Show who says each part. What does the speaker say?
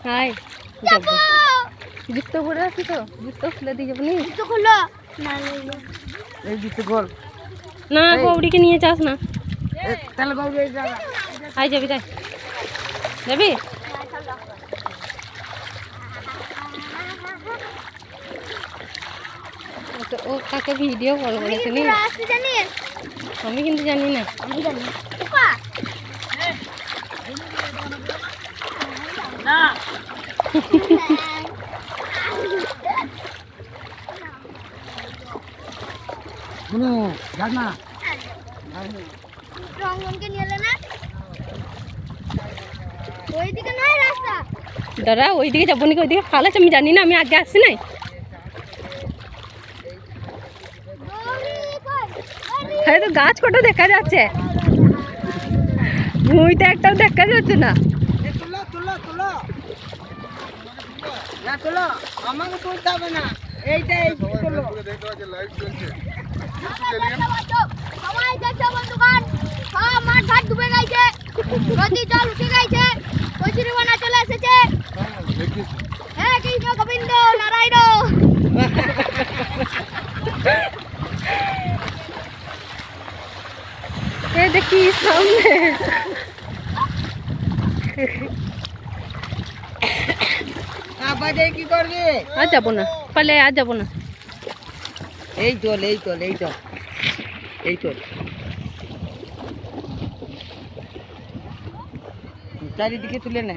Speaker 1: high যাবো জুতো পরে আছি তো জুতো খুলে দিয়ে যাবো নি জুতো খুলো না
Speaker 2: এই জুতো খোল
Speaker 1: না গৌরীকে নিয়ে যাস না
Speaker 2: তাহলে গৌরী যাবে
Speaker 1: আই যাবি তাই যাবি ও কাকে ভিডিও কল করেছে নি আমি কিন্তু জানি না
Speaker 2: আমি জানি না শুনো যাক না
Speaker 3: রংমনকে নিয়ে এলে না ওইদিকে নয় রাস্তা
Speaker 1: দাদা ওইদিকে যাবো নাকি ওইদিকে খাল আছে আমি জানি না আমি আগে আসছি নাই হ্যাঁ তো গাছ কটা দেখা যাচ্ছে ভুঁইতে একটাও দেখা যাচ্ছে না
Speaker 2: তুলো তুলো তুলো না তুলো আমাকে তুলতে হবে না এইটা এই তুলো
Speaker 3: সবাই দেখছে বন্ধুগণ সব মাঠ ঘাট ডুবে গেছে নদী জল উঠে গেছে কচুরিবানা চলে এসেছে হ্যাঁ কৃষ্ণ গোবিন্দ নারায়ণ
Speaker 1: এই দেখি সামনে
Speaker 2: আবাজে কি করবি
Speaker 1: আর যাবো না পালে আর যাবো না
Speaker 2: এই চল এই চল এই চল এই চল চারিদিকে তুলে নে